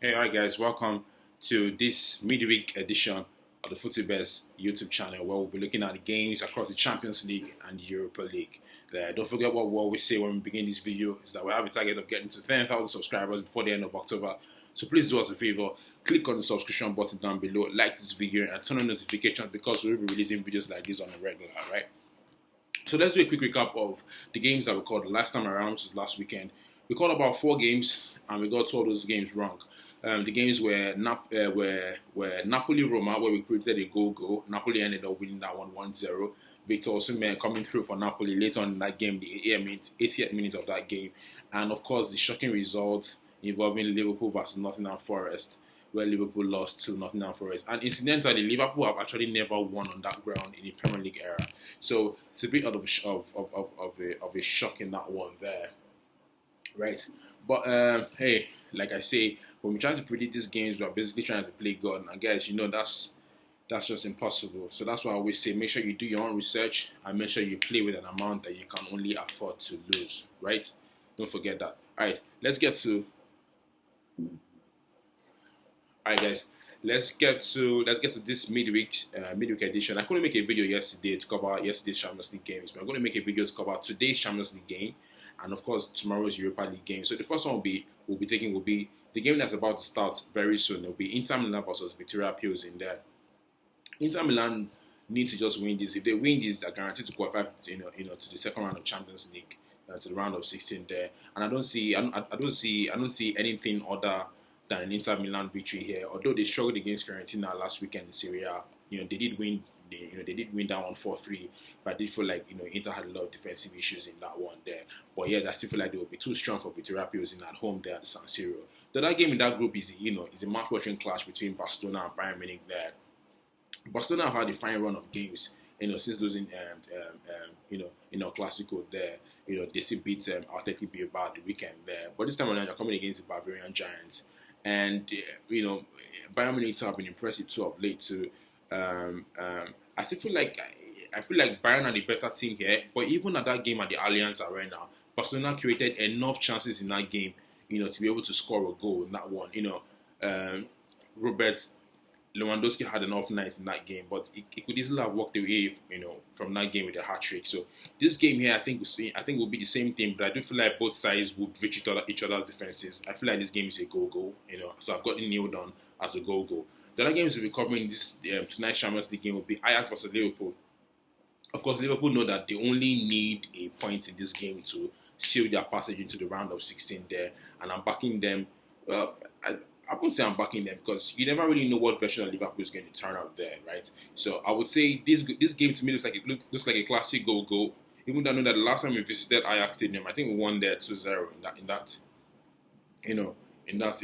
Hey, alright guys, welcome to this midweek edition of the Footybets YouTube channel where we'll be looking at the games across the Champions League and Europa League. Don't forget what we always say when we begin this video is that we have a target of getting to 10,000 subscribers before the end of October. So please do us a favor, click on the subscription button down below, like this video and turn on notifications because we'll be releasing videos like this on a regular, right? So let's do a quick recap of the games that we called last time around, which was last weekend. We called about 4 games, and we got 2 of those games wrong. The games were Napoli-Roma, where we created a goal. Napoli ended up winning that one 1-0. Victor Osimhen coming through for Napoli later on in that game, the 80th minute of that game. And of course, the shocking result involving Liverpool versus Nottingham Forest, where Liverpool lost to Nottingham Forest. And incidentally, Liverpool have actually never won on that ground in the Premier League era. So it's a bit of a shock in that one there, right? But hey, like I say, when we try to predict these games, we're basically trying to play God. And guys, that's just impossible. So that's why I always say, make sure you do your own research and make sure you play with an amount that you can only afford to lose, right? Don't forget that. All right, all right, guys. Let's get to this midweek edition. I couldn't make a video yesterday to cover yesterday's Champions League games, but I'm going to make a video to cover today's Champions League game, and of course tomorrow's Europa League game. So the first one will be the game that's about to start very soon. It'll be Inter Milan versus Victoria Pills in there. Inter Milan need to just win this. If they win this, they're guaranteed to qualify, to the second round of Champions League, to the round of 16 there. And I don't see anything other than an Inter Milan victory here. Although they struggled against Fiorentina last weekend in Serie A, they did win. They did win that one 4-3, but I did feel like Inter had a lot of defensive issues in that one there. But yeah, I still feel like they will be too strong for Victoria Pilsen at home there at San Siro. The other game in that group is a mouth-watering clash between Barcelona and Bayern Munich there. Barcelona have had a fine run of games, since losing, Clasico there. They still beat Athletic Bilbao the weekend there. But this time around, they're coming against the Bavarian Giants. And, Bayern Munich have been impressive too of late too. I still feel like Bayern are the better team here. But even at that game at the Allianz Arena, Barcelona created enough chances in that game, to be able to score a goal in that one. Robert Lewandowski had an off night in that game, but he could easily have walked away, from that game with a hat trick. So this game here, I think will be the same thing, but I do feel like both sides would reach each other's defenses. I feel like this game is a goal, So I've got it nailed on as a goal. The other games we'll be covering this tonight's Champions League game will be Ajax versus Liverpool. Of course, Liverpool know that they only need a point in this game to seal their passage into the round of 16 there, and I'm backing them. Well, I won't say I'm backing them because you never really know what version of Liverpool is going to turn out there, right? So I would say this game to me looks like a classic goal. Even though I know that the last time we visited Ajax Stadium, I think we won there 2-0 in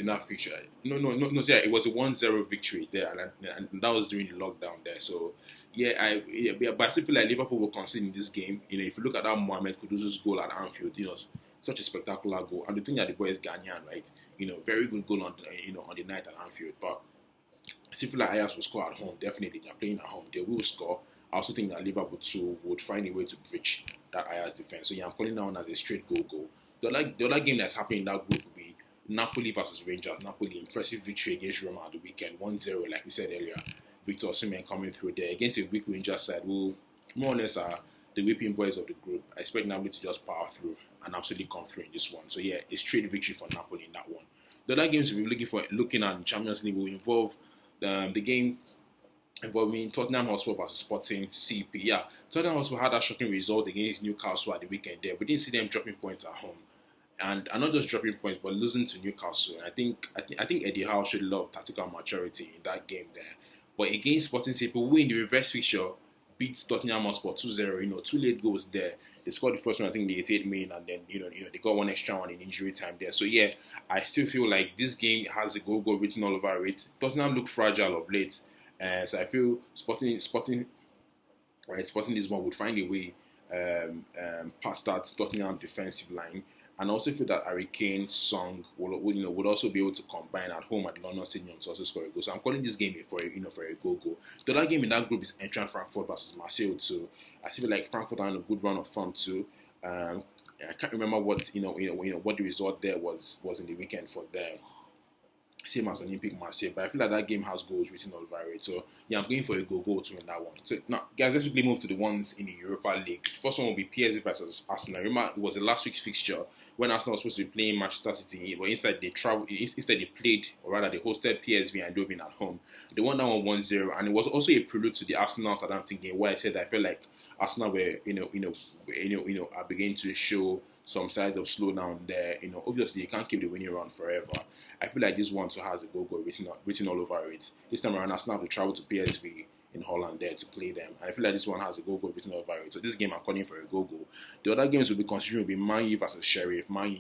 that fixture. Yeah, it was a 1-0 victory there, and that was during the lockdown there. So but I still feel like Liverpool will concede in this game. If you look at that Mohamed Kudus's goal at Anfield, such a spectacular goal. And the thing that the boy is Ghanaian, right? Very good goal on the night at Anfield. But I still feel like Ajax will score at home. Definitely, they're playing at home. They will score. I also think that Liverpool too would find a way to breach that Ajax defense. So yeah, I'm calling that one as a straight goal. The other game that's happening in that group will be Napoli versus Rangers. Napoli, impressive victory against Roma at the weekend, 1-0, like we said earlier. Victor Osimhen coming through there against a weak Rangers side who more or less are the whipping boys of the group. I expect Napoli to just power through and absolutely come through in this one. So yeah, a straight victory for Napoli in that one. The other games we'll be looking at in Champions League will involve the game involving Tottenham Hotspur versus Sporting CP. Yeah, Tottenham Hotspur had that shocking result against Newcastle at the weekend there. We didn't see them dropping points at home. And not just dropping points, but losing to Newcastle. And I think Eddie Howe should love tactical maturity in that game there. But against Sporting CP, we in the reverse fixture beat Tottenham Hotspur 2-0. 2 late goals there. They scored the first one, I think, the 88 minute, and then they got one extra one in injury time there. So yeah, I still feel like this game has a goal written all over it. Tottenham look fragile of late, so I feel Sporting this one would find a way past that Tottenham defensive line. And I also feel that Harry Kane, Song would also be able to combine at home at the London Stadium to also score a goal. So I'm calling this game for a goal. The other game in that group is Eintracht Frankfurt versus Marseille too. I feel like Frankfurt are on a good run of form too. I can't remember what the result there was in the weekend for them. same as Olympic Marseille, but I feel like that game has goals written all over it. So yeah, I'm going for a goal to win that one. So now, guys, let's quickly move to the ones in the Europa League. The first one will be PSG versus Arsenal. Remember, it was the last week's fixture when Arsenal was supposed to be playing Manchester City, but instead they played, or rather they hosted PSV and Eindhoven at home. They won that one 1-0, and it was also a prelude to the Arsenal Southampton game where I said I felt like Arsenal were are beginning to show some signs of slowdown there. Obviously you can't keep the winning run forever. I feel like this one too has a goal written all over it. This time around, Arsenal have to travel to PSV in Holland there to play them. And I feel like this one has a goal written all over it. So this game I'm calling for a goal. The other games we'll be considering will be Man U versus Sheriff. Man U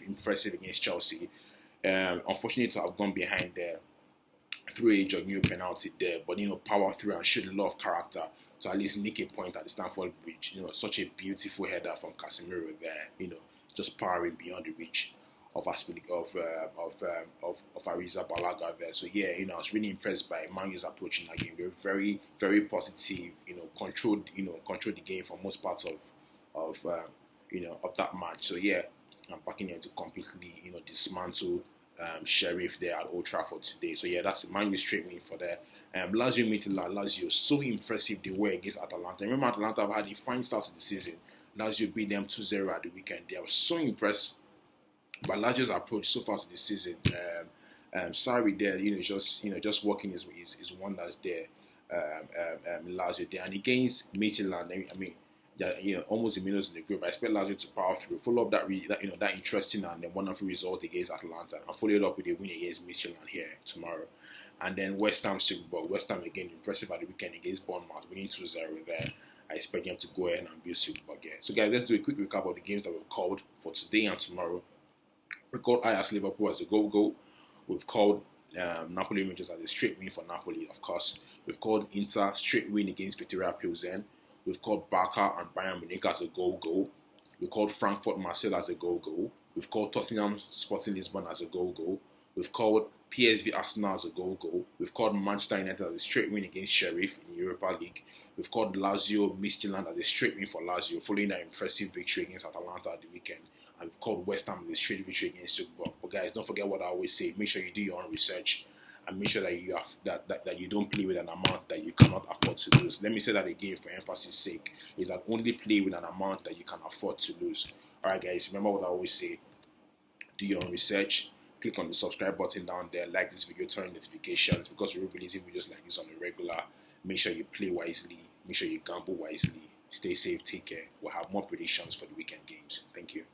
impressive against Chelsea. Unfortunately to have gone behind there through a Jorginho penalty there, but power through and showed a lot of character to at least nick a point at the Stamford Bridge. Such a beautiful header from Casemiro there. Just powering beyond the reach of Ariza Balaga there. So yeah, I was really impressed by Man U's approach in that game. They were very, very positive. Controlled the game for most parts of that match. So yeah, I'm backing them to completely dismantle Sheriff there at Old Trafford today. So yeah, that's Man U straight win for there. Lazio meeting Lazio, so impressive they were against Atalanta. Remember, Atalanta have had a fine start to the season. Lazio beat them 2-0 at the weekend. They were so impressed by Lazio's approach so far to the season. Sarri there, just working his wonders there. Lazio there, and against Midtjylland, almost a minute in the group. I expect Lazio to power through, follow up that interesting and wonderful result against Atalanta, and follow it up with a win against Midtjylland here tomorrow. And then West Ham West Ham again impressive at the weekend against Bournemouth, winning 2-0 there. I expect them to go ahead and build Super again. So guys, let's do a quick recap of the games that we've called for today and tomorrow. We called Ajax Liverpool as a goal. We've called Napoli Rangers as a straight win for Napoli, of course. We've called Inter straight win against Victoria Pilsen. We've called Barca and Bayern Munich as a goal. We called Frankfurt Marseille as a goal. We've called Tottenham Sporting Lisbon as a goal. We've called PSV Arsenal as a goal. We've called Manchester United as a straight win against Sheriff in the Europa League. We've called Lazio Midtjylland as a straight win for Lazio following their impressive victory against Atalanta at the weekend. And we've called West Ham as a straight victory against Stuttgart. But guys, don't forget what I always say. Make sure you do your own research and make sure that you have that you don't play with an amount that you cannot afford to lose. Let me say that again for emphasis sake. Is that only play with an amount that you can afford to lose. Alright guys, remember what I always say. Do your own research. Click on the subscribe button down there. Like this video, turn on notifications because we're releasing videos like this on the regular. Make sure you play wisely. Make sure you gamble wisely. Stay safe. Take care. We'll have more predictions for the weekend games. Thank you.